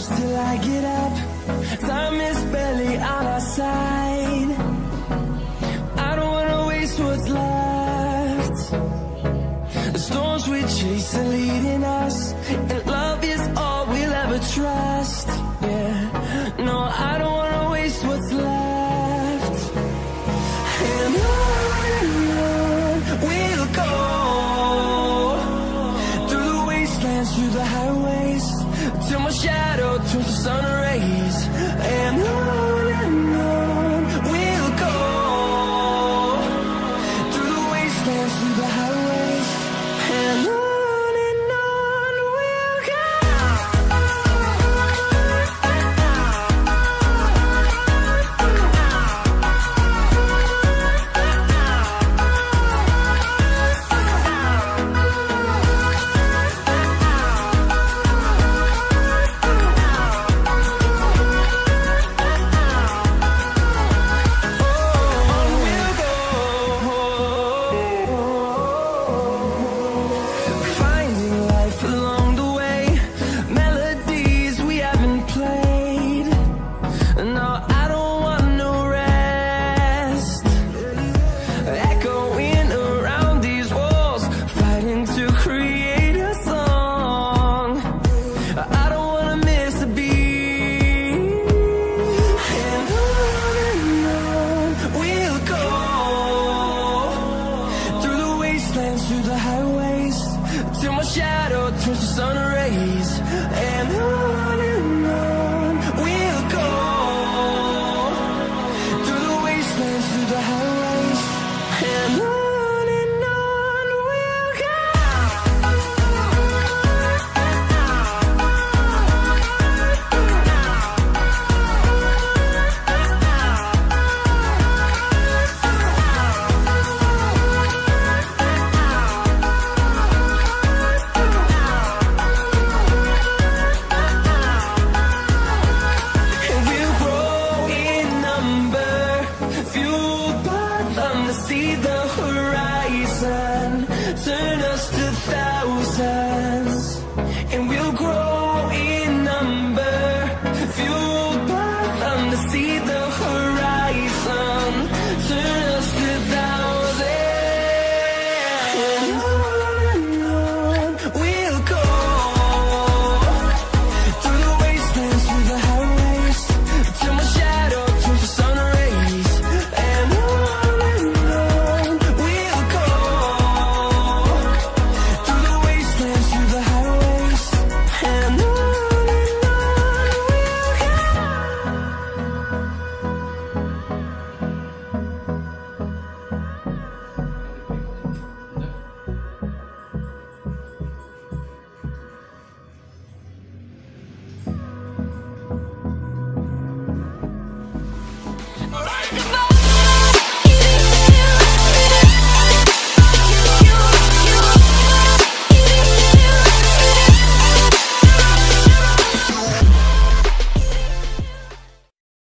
hours till I get up. Time is barely on our side. I don't wanna waste what's left. The storms we chase are leading us, and love is all we'll ever trust. Yeah, no, I don't wanna waste what's left. And on we'll go, through the wastelands, through the highways, till my shadow turns to sun rays. And on we'll go, through the wastelands, through the highways, and on we'll go. Finding life along the way, melodies we haven't played. No, I don't want no rest. Echoing around these walls, fighting to create a song. I don't wanna miss a beat. And on we'll go, through the wastelands, through the highways, till my shadow turns to sun rays. And on we'll go, through the wastelands, through the highways, and on we'll go. And we'll grow in number, fueled by them to see the